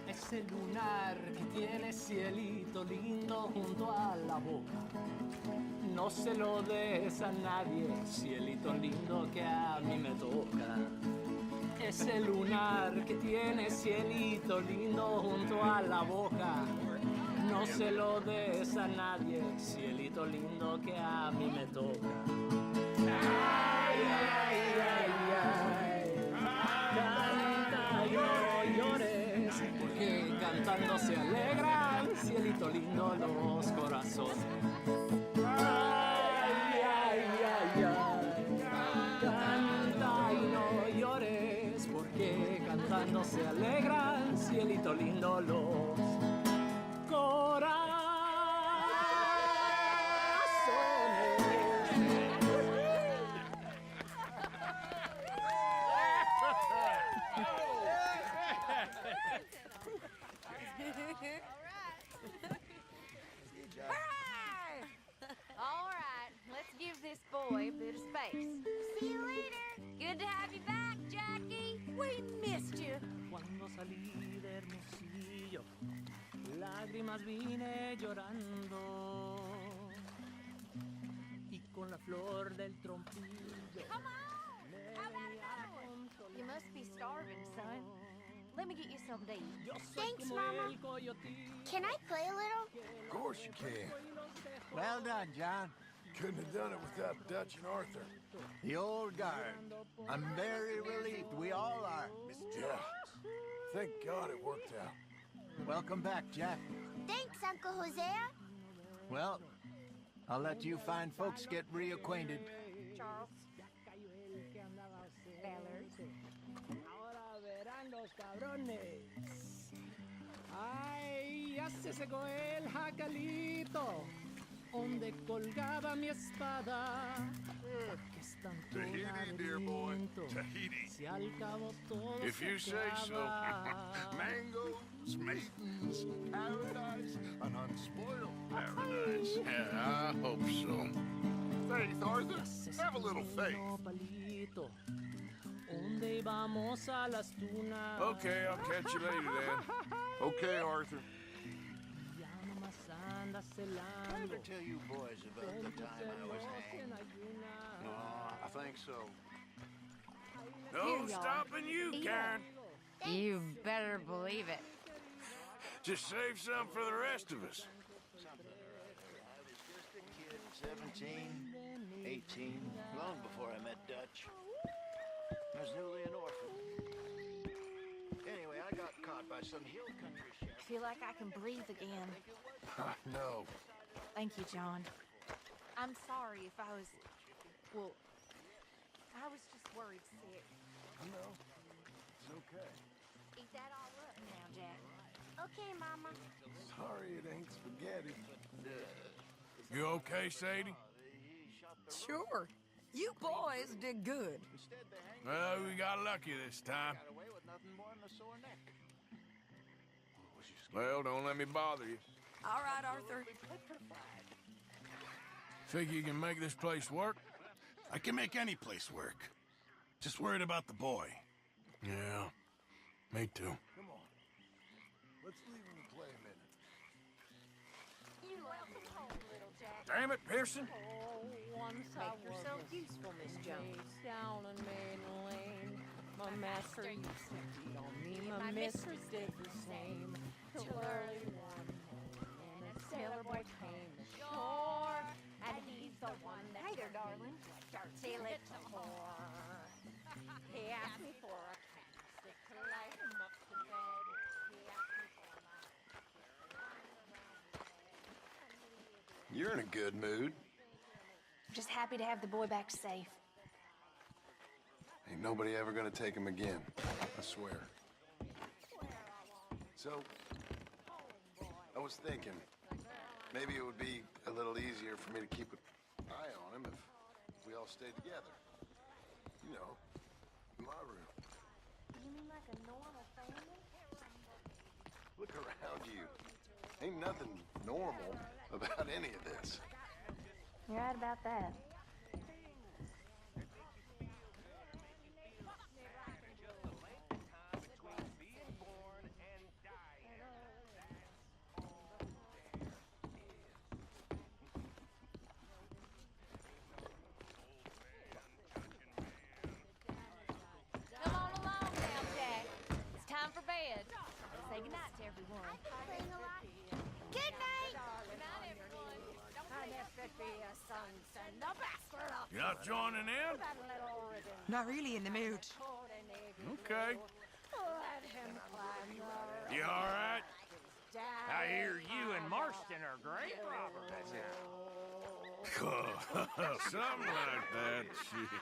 Ese lunar que tiene cielito lindo junto a la boca. No se lo des a nadie, cielito lindo que a mí me toca. Ese lunar que tiene cielito lindo junto a la boca. No se lo des a nadie, cielito lindo que a mí me toca. Ay, ay, ay, ay. Canta y no llores, porque cantando se alegran, cielito lindo, los corazones. Ay, ay, ay, ay. Canta y no llores, porque cantando se alegran, cielito lindo, los corazones. All right, let's give this boy a bit of space. See you later. Good to have you back, Jackie. We missed you. Cuando salí de Hermosillo, lágrimas vine llorando. Y con la flor del trompillo. Come on, how about another one? You must be starving, son. Let me get you something to eat. Yo soy Thanks, como Mama. el coyotín. Can I play a little? Of course you can. Well done, John. Couldn't have done it without Dutch and Arthur. The old guard. I'm very relieved. We all are. Yeah. Thank God it worked out. Welcome back, Jack. Thanks, Uncle Hosea. Well, I'll let you fine folks get reacquainted. Charles. Ballard. Ahora verán los cabrones. Ay, ya se secó el jacalito donde colgaba mi espada. ¿Por qué es tanto Tahiti, dear boy. laberinto? Tahiti. Si al cabo todo If se you say so. acaba. Mangoes, maidens, paradise, an unspoiled paradise. Yeah, I hope so. Faith, Arthur. Ya se Have a secó little el faith. palito donde íbamos a las tunas. Okay, I'll catch you later then. Okay, Arthur. Ya nomás andas Did I ever celando. tell you boys about the time I was hanged? I think so. Here No you are. stopping you, Karen. You better believe it. Just save some for the rest of us. I was just a kid, 17, 18, long before I met Dutch. I was newly an orphan. Anyway, I got caught by some hill country I sheriff. feel like I can breathe again. No. Thank you, John. I'm sorry if I was... Well, I was just worried sick. No. It's okay. Eat that all up now, Jack. Okay, Mama. Sorry it ain't spaghetti. You okay, Sadie? Sure. You boys did good. Instead, they hanged Well, we got lucky this time. got away with nothing more than a sore neck. Well, don't let me bother you. All right, Arthur. Think you can make this place work? I can make any place work. Just worried about the boy. Yeah, me too. Come on. Let's leave him to play a minute. You're welcome home, little Jack. Damn it, Pearson. Once Make yourself useful, Miss Jones. down in Maiden Lane. My master used to beat on me. My mistress did the same. Till early one morning, and a sailor boy came ashore, and he's the one that Hey there, darling. dirty little whore. He asked me for a candlestick to light him up to bed. He asked me for my... You're in a good mood. Just happy to have the boy back safe. Ain't nobody ever gonna take him again. I swear. So, I was thinking, maybe it would be a little easier for me to keep an eye on him if we all stayed together. You know, like a normal family? Look around you. Ain't nothing normal about any of this. You're right about that. Come on along now, Jack. It's time for bed. Say goodnight to everyone. Playing a lot. Good night. Good night, everyone. Don't forget. You not joining in? Not really in the mood. Okay. You all right? I hear you and Marston are great robbers. Something like that. Shit.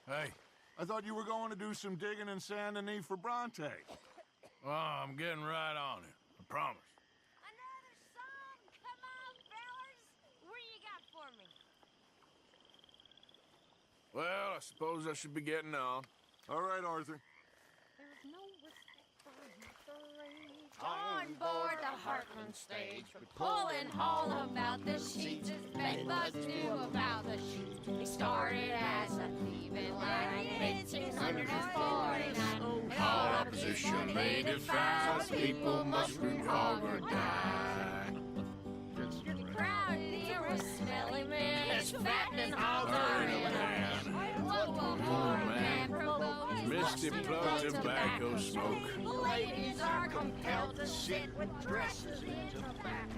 Hey, I thought you were going to do some digging in Saint Denis for Bronte. Oh, I'm getting right on it. I promise. Another song? Come on, fellas. What do you got for me? Well, I suppose I should be getting on. All right, Arthur. There's no respect for on board the Heartland stage, pulling all about the sheets as bedbugs knew about the sheets. They started as a thieving line in 1849. All opposition may defy, people must root hog or die. The crowd here was smelly men, as fattening hogs are in hand. One more man proposed Misty plug tobacco smoke. ladies are compelled to sit with dresses in the back.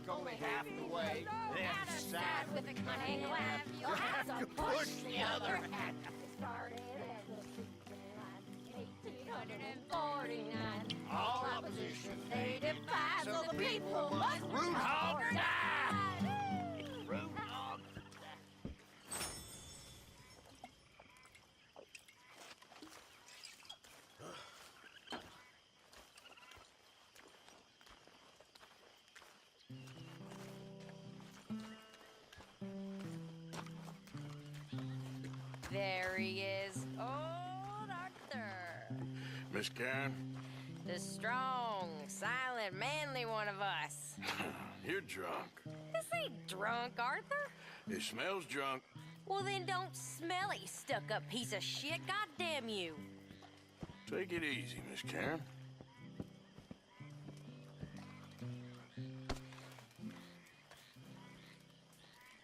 Only half the way, then side With a cunning laugh, you'll have to push the other hand. Started as a sleeping line in 1849. All opposition they defy, so the people must root hog or die. root hog. There he is, old Arthur. Miss Karen, The strong, silent, manly one of us. you're drunk. This ain't drunk, Arthur. It smells drunk. Well, then don't smell it, you stuck-up piece of shit. God damn you. Take it easy, Miss Karen.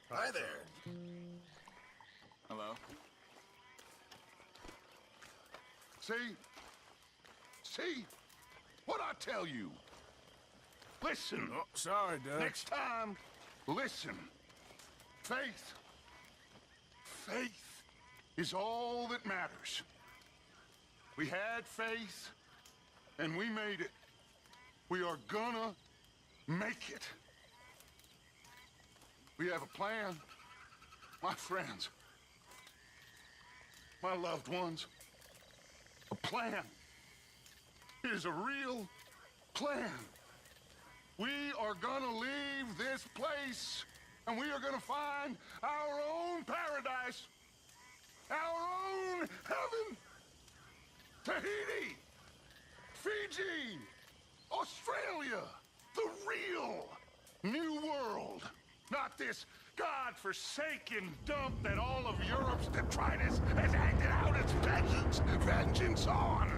Hi there. Hello. See? What'd I tell you? Listen. Oh, sorry, Dutch. Next time, listen. Faith is all that matters. We had faith, and we made it. We are gonna make it. We have a plan. My friends, my loved ones, a plan. It is a real plan. We are gonna leave this place, and we are gonna find our own paradise, our own heaven. Tahiti, Fiji, Australia, the real new world. Not this God-forsaken dump that all of Europe's detritus has acted out its vengeance on.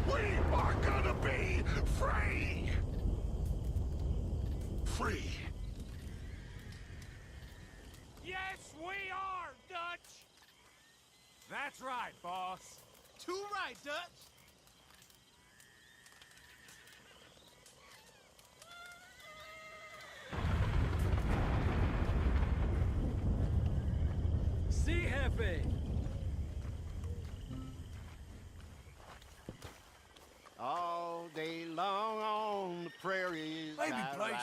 We are gonna be free. Free. Yes, we are, Dutch! That's right, boss. Too right, Dutch. Si, Jefe.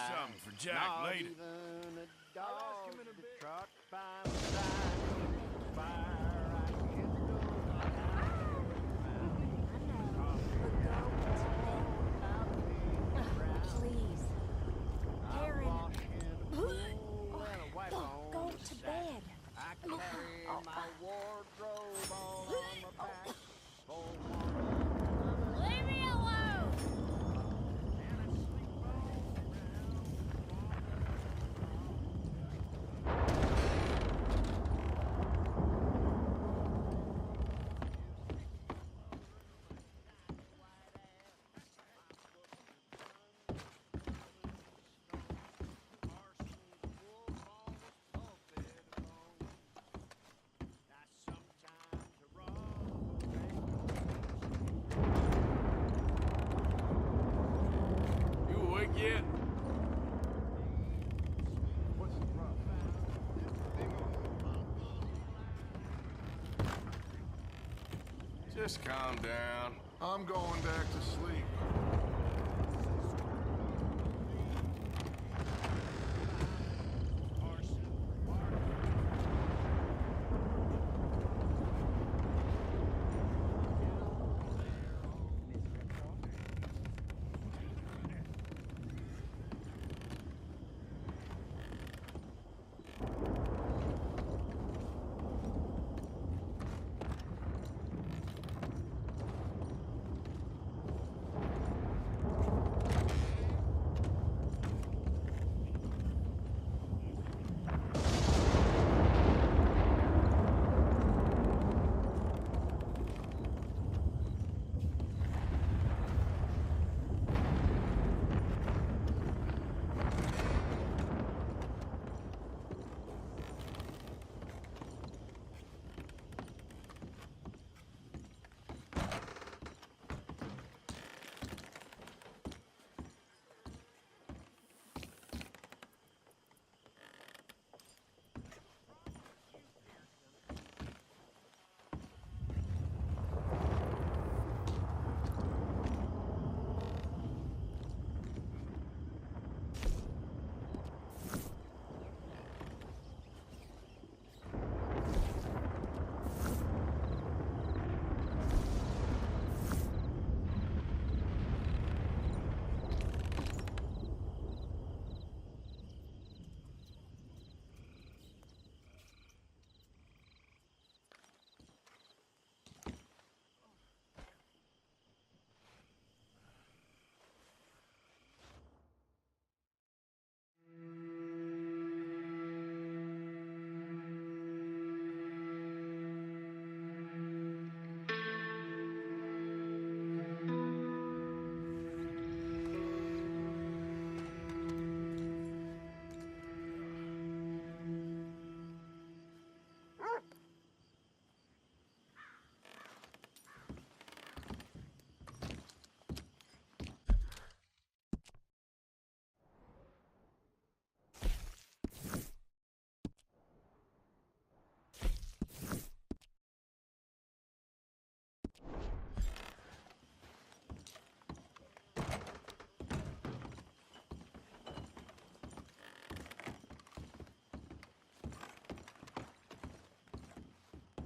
something for Jack Not later. even a dog to trot by my side. Fire, I can't go Please. Aaron. Go to bed. I carry my wardrobe all on my back. For one Leave me alone! and I sleep You awake yet? What's the problem? Just calm down. I'm going back to sleep.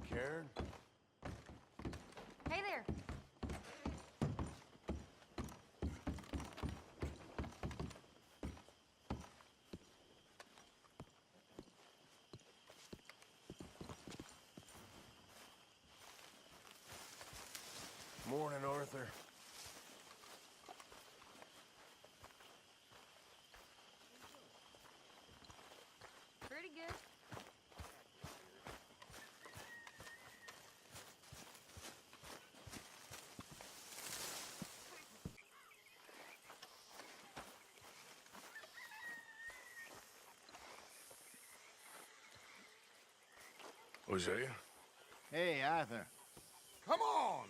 Karen? Hey there. Morning, Arthur. Pretty good. Hosea? Hey, Arthur. Come on!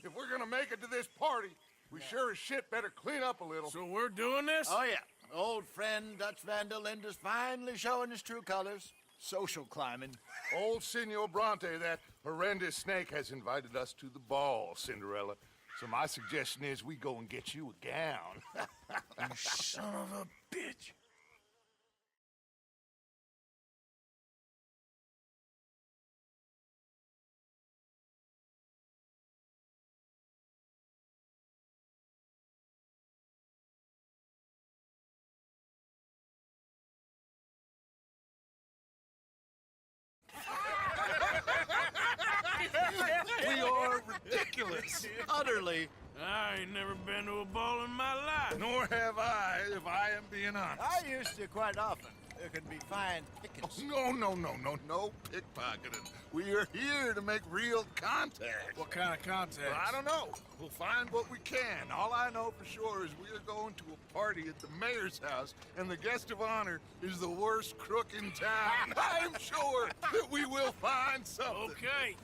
If we're gonna make it to this party, we sure as shit better clean up a little. So we're doing this? Oh, yeah. Old friend Dutch Van der Linde's finally showing his true colors. Social climbing. Old Senor Bronte, that horrendous snake, has invited us to the ball, Cinderella. So my suggestion is we go and get you a gown. You son of a... bitch. We are ridiculous. Utterly. I ain't never been to a ball in my life. Nor have I, if I am being honest. I used to quite often. There can be fine pickings. No pickpocketing. We are here to make real contact. What kind of contact? Well, I don't know. We'll find what we can. All I know for sure is we are going to a party at the mayor's house, and the guest of honor is the worst crook in town. I'm sure that we will find something. Okay.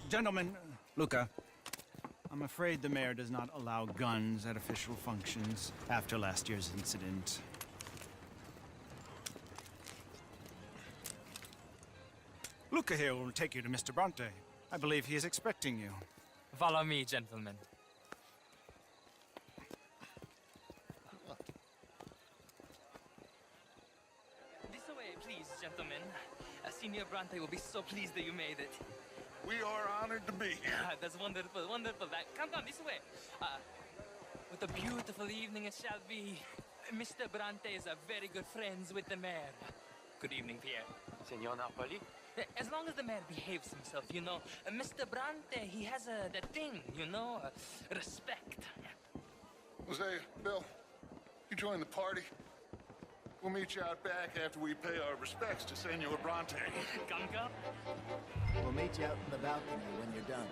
Gentlemen, Luca, I'm afraid the mayor does not allow guns at official functions after last year's incident. Luca here will take you to Mr. Bronte. I believe he is expecting you. Follow me, gentlemen. This way, please, gentlemen. Senior Bronte will be so pleased that you made it. We are honored to be here. That's wonderful, wonderful. Come this way. What a beautiful evening it shall be. Mr. Bronte is a very good friends with the mayor. Good evening, Pierre. Signor Napoli? As long as the mayor behaves himself, you know. Mr. Bronte, he has that thing, you know, respect. Jose, Bill, you join the party. We'll meet you out back after we pay our respects to Senor Bronte. Come. We'll meet you out in the balcony when you're done.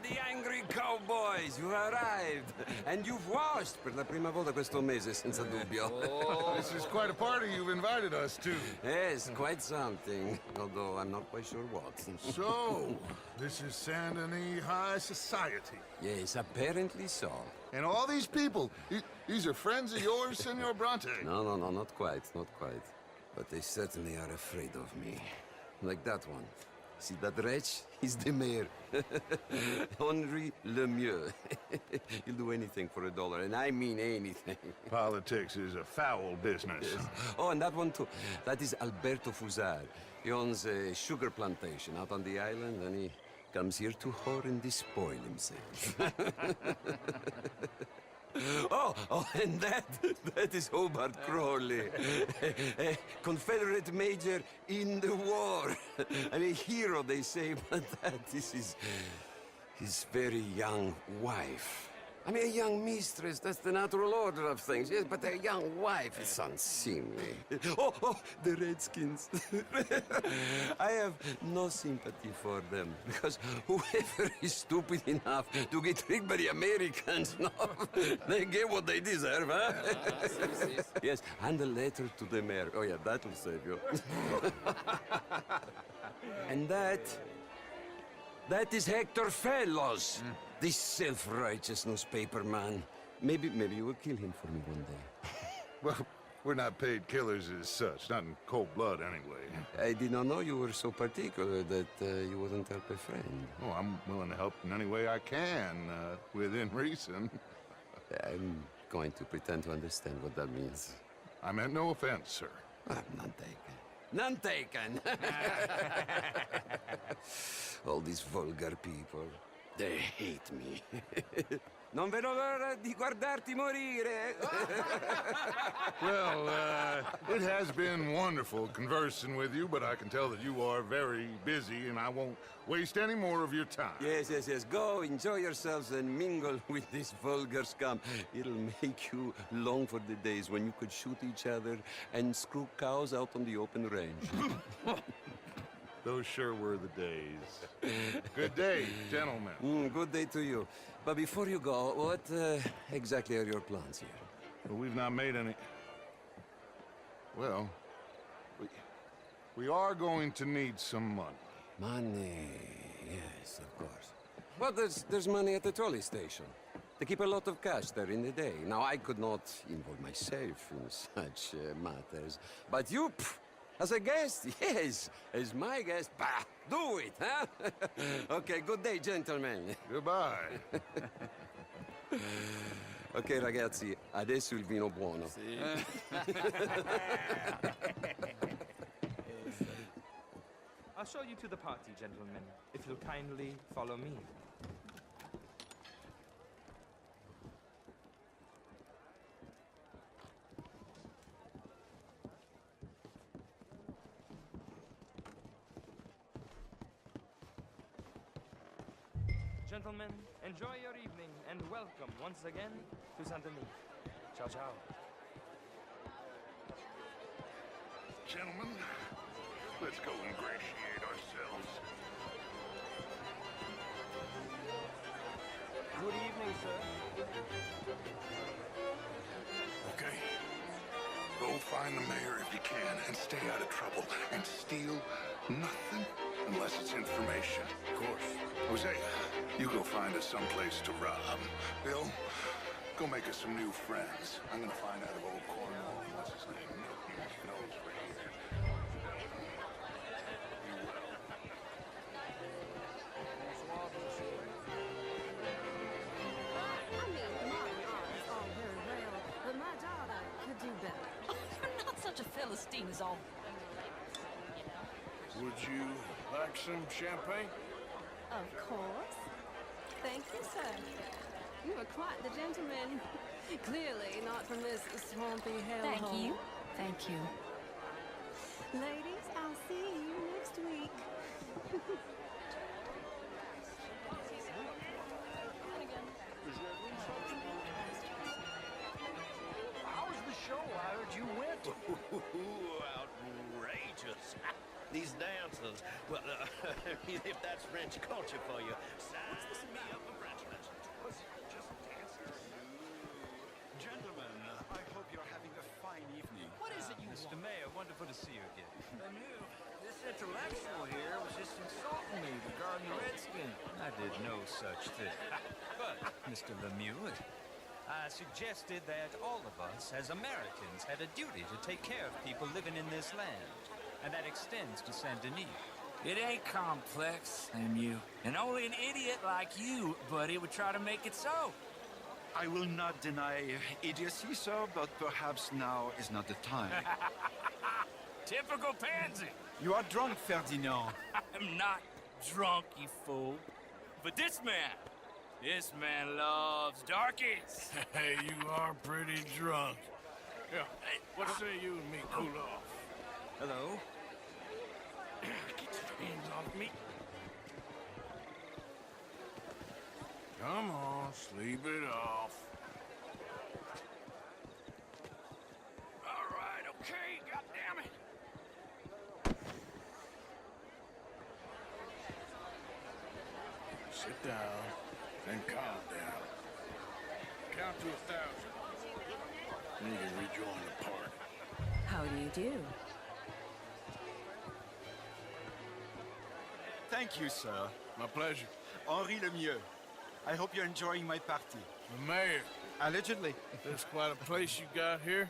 The angry cowboys, you arrived. And you've washed per la prima volta questo mese, senza dubbio. This is quite a party you've invited us to. Yes, quite something. Although I'm not quite sure what. So, this is Saint Denis High Society. Yes, apparently so. And all these people, these are friends of yours, Senor Bronte? No, not quite, not quite. But they certainly are afraid of me. Like that one. See that wretch? He's the mayor. Henri Lemieux. He'll do anything for $1, and I mean anything. Politics is a foul business. Yes. Oh, and that one too. That is Alberto Fusar. He owns a sugar plantation out on the island, and he comes here to whore and despoil himself. Oh, and that is Hobart Crawley, a Confederate major in the war. I mean, hero, they say, but that is his very young wife. I mean, a young mistress, that's the natural order of things, yes, but a young wife is unseemly. Oh, the Redskins. I have no sympathy for them, because whoever is stupid enough to get tricked by the Americans, no, they get what they deserve, huh? Yes, and a letter to the mayor. Oh, yeah, that'll save you. And that is Hector Fellows. This self-righteous newspaper man. Maybe you will kill him for me one day. Well, we're not paid killers as such, not in cold blood anyway. I did not know you were so particular that you wouldn't help a friend. Oh, I'm willing to help in any way I can, within reason. I'm going to pretend to understand what that means. I meant no offense, sir. None taken. None taken! All these vulgar people. They hate me. Non vedo l'ora di guardarti morire. Well, it has been wonderful conversing with you, but I can tell that you are very busy, and I won't waste any more of your time. Yes. Go, enjoy yourselves, and mingle with this vulgar scum. It'll make you long for the days when you could shoot each other and screw cows out on the open range. Those sure were the days. Good day, gentlemen. Good day to you. But before you go, what exactly are your plans here? Well, we've not made any... Well, we are going to need some money. Money, yes, of course. But there's money at the trolley station. They keep a lot of cash there in the day. Now, I could not involve myself in such matters. But you, as a guest, yes, as my guest, bah, do it, huh? Okay, good day, gentlemen. Goodbye. Ok, ragazzi, adesso il vino buono. I'll show you to the party, gentlemen, if you'll kindly follow me. Gentlemen, enjoy your evening and welcome once again to Saint-Denis. Ciao, ciao. Gentlemen, let's go ingratiate ourselves. Good evening, sir. Okay. Go find the mayor if you can and stay out of trouble. And steal nothing unless it's information. Of course. Hosea, you go find us someplace to rob. Bill, go make us some new friends. I'm gonna find out if old Cornwall, what's his name, knows we're here. I mean, modern art is all very well, but my daughter could do better. You're not such a Philistine as all. Would you like some champagne? Of course. Thank you, sir. You are quite the gentleman. Clearly not from this swampy hellhole. Thank you. Thank you. Ladies, I'll see you next week. How was the show? I heard you went. Outrageous. These dancers. Well, if that's French culture for you. Sign me up for Frenchmen. Just dancers. Gentlemen, I hope you're having a fine evening. What is it you Mr. Mayor, wonderful to see you again. Lemieux, this intellectual here was just insulting me regarding the Redskin. I did no such thing. But, Mr. Lemieux, I suggested that all of us, as Americans, had a duty to take care of people living in this land. And that extends to Saint-Denis. It ain't complex, Lemieux. And only an idiot like you, buddy, would try to make it so. I will not deny idiocy, sir, but perhaps now is not the time. Typical pansy. You are drunk, Ferdinand. I'm not drunk, you fool. But this man loves darkies. Hey, you are pretty drunk. Yeah, hey, what say you and me cool off? Hello? Get your hands off me. Come on, sleep it off. All right, okay, goddammit. Sit down, then calm down. Count to 1,000. Then you can rejoin the party. How do you do? Thank you, sir. My pleasure. Henri Lemieux. I hope you're enjoying my party. The mayor. Allegedly. That's quite a place you got here.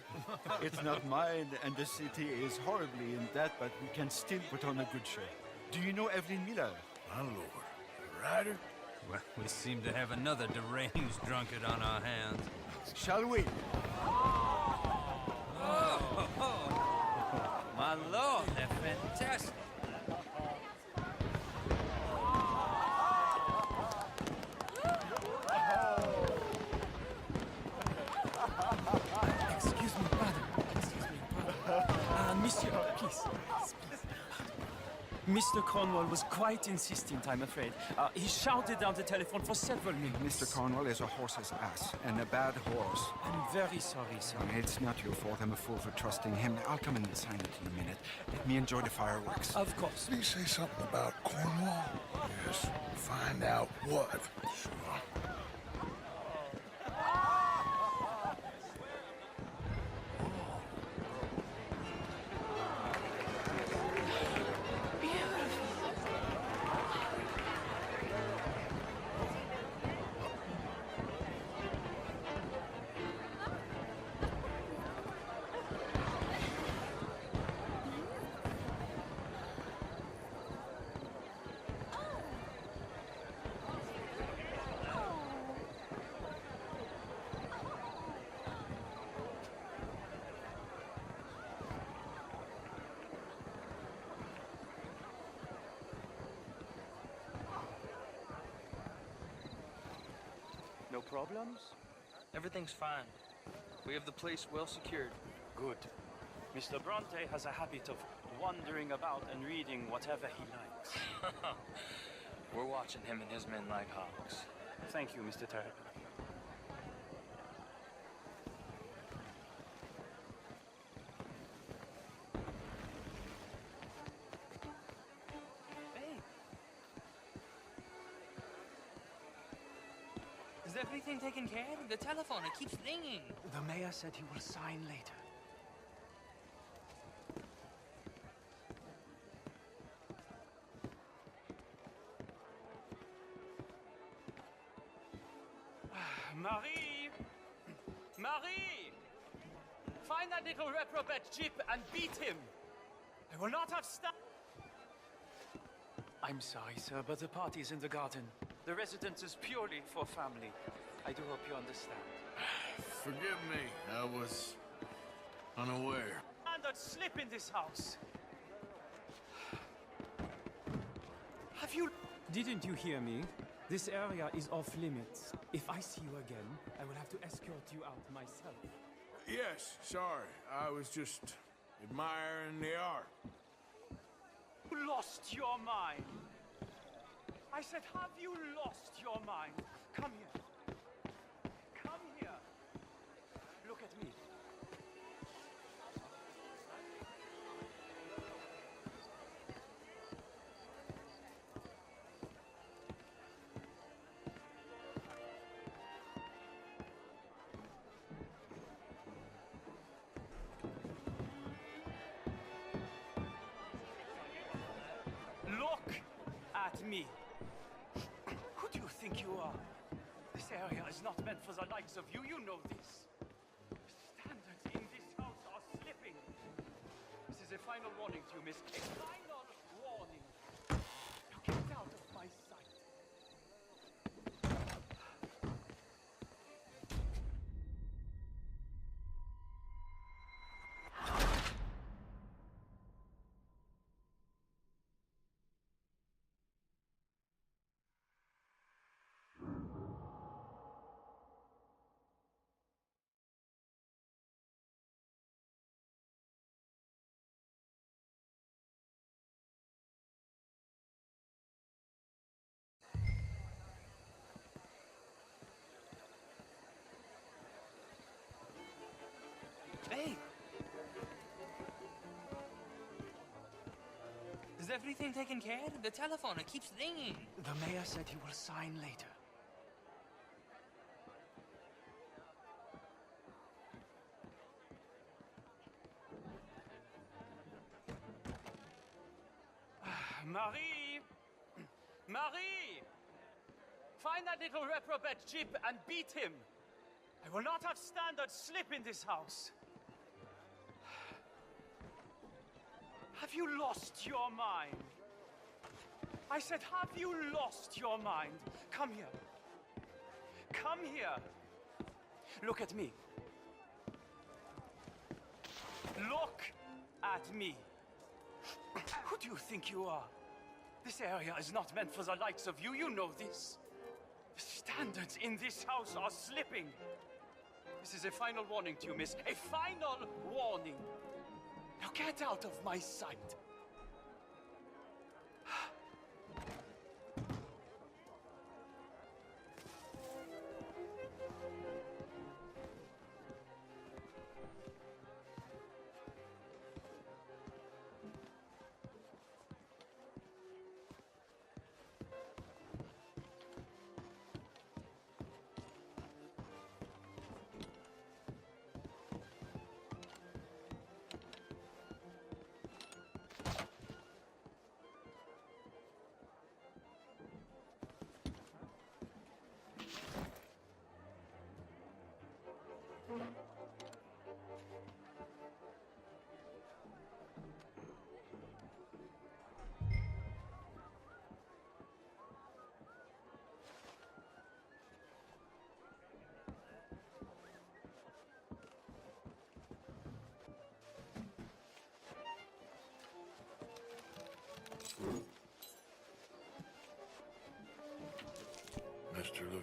It's not mine, and the city is horribly in debt, but we can still put on a good show. Do you know Evelyn Miller? My lord. The writer? Well, we seem to have another deranged drunkard on our hands. Shall we? Oh, my lord, they're fantastic. Excuse me, brother. Monsieur, please. Mr. Cornwall was quite insistent, I'm afraid. He shouted down the telephone for several minutes. Mr. Cornwall is a horse's ass, and a bad horse. I'm very sorry, sir. It's not your fault. I'm a fool for trusting him. I'll come and sign it in a minute. Let me enjoy the fireworks. Of course. Did he say something about Cornwall? Yes. Find out what. Sure. No problems? Everything's fine. We have the place well secured. Good. Mr. Bronte has a habit of wandering about and reading whatever he likes. We're watching him and his men like hawks. Thank you, Mr. Terrapin. Is everything taken care of? The telephone, it keeps ringing. The mayor said he will sign later. Marie! Marie! Find that little reprobate Jip and beat him! I will not have I'm sorry, sir, but the party's in the garden. The residence is purely for family. I do hope you understand. Forgive me. I was unaware. And I'd slip in this house. Have you... Didn't you hear me? This area is off limits. If I see you again, I will have to escort you out myself. Yes, sorry. I was just admiring the art. You lost your mind. I said, have you lost your mind? Come here. Come here. Look at me. Look at me. Who do you think you are? This area is not meant for the likes of you. You know this. Standards in this house are slipping. This is a final warning to you, miss. A final warning. Now get out of my sight. Hey! Is everything taken care of? The telephone, it keeps ringing. The mayor said he will sign later. Marie! Marie! Find that little reprobate Jip and beat him. I will not have standards slip in this house. Have you lost your mind? I said, have you lost your mind? Come here. Come here. Look at me. Look at me. Who do you think you are? This area is not meant for the likes of you. You know this. The standards in this house are slipping. This is a final warning to you, miss. A final warning. Now get out of my sight.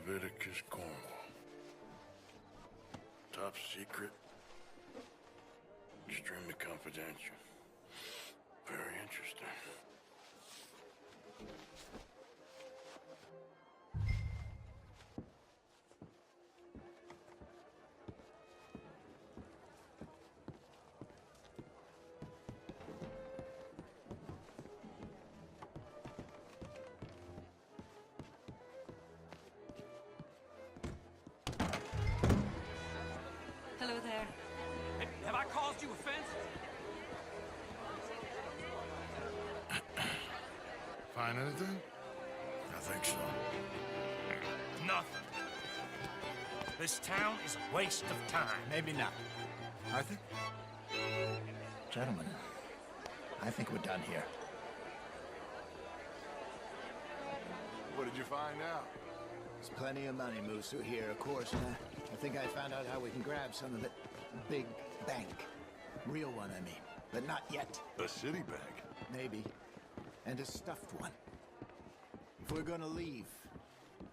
Leviticus Cornwall. Top secret. Extremely confidential. Very interesting. Hello there. Have I caused you offense? Find anything? I think so. Nothing. This town is a waste of time. Maybe not. Arthur? Gentlemen, I think we're done here. What did you find out? There's plenty of money moves through here, of course, and I think I found out how we can grab some of it. Big bank. Real one, I mean. But not yet. A city bank? Maybe. And a stuffed one. If we're gonna leave,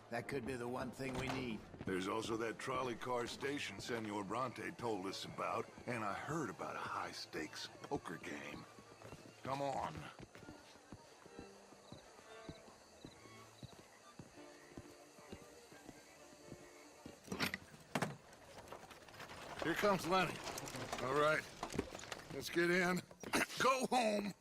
that could be the one thing we need. There's also that trolley car station Senor Bronte told us about, and I heard about a high-stakes poker game. Come on. Here comes Lenny. All right, let's get in. Go home.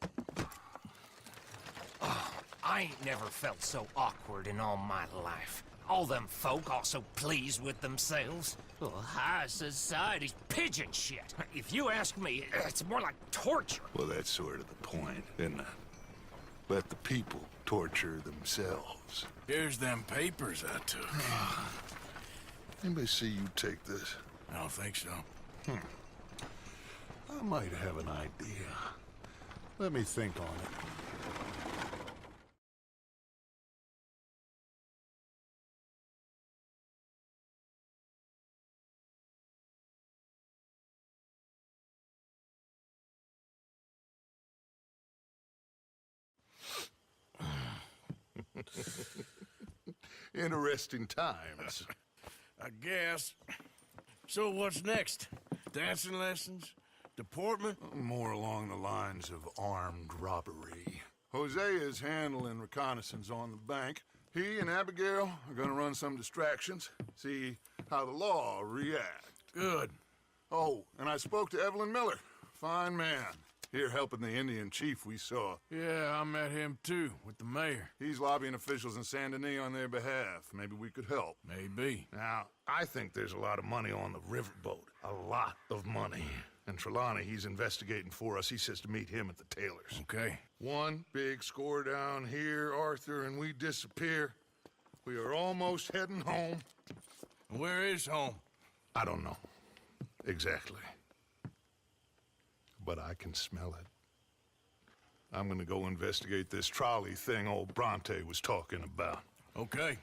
I ain't never felt so awkward in all my life. All them folk all so pleased with themselves. Oh, high society's pigeon shit. If you ask me, it's more like torture. Well, that's sort of the point, isn't it? Let the people torture themselves. Here's them papers I took. Anybody see you take this? I don't think so. I might have an idea. Let me think on it. Interesting times. I guess. So what's next? Dancing lessons? Deportment? More along the lines of armed robbery. Hosea is handling reconnaissance on the bank. He and Abigail are gonna run some distractions, see how the law reacts. Good. Oh, and I spoke to Evelyn Miller. Fine man. Here helping the Indian chief we saw. Yeah, I met him too, with the mayor. He's lobbying officials in Saint Denis on their behalf. Maybe we could help. Maybe. Now, I think there's a lot of money on the riverboat. A lot of money. And Trelawney, he's investigating for us. He says to meet him at the Taylors. Okay. One big score down here, Arthur, and we disappear. We are almost heading home. Where is home? I don't know. Exactly. But I can smell it. I'm gonna go investigate this trolley thing old Bronte was talking about. Okay.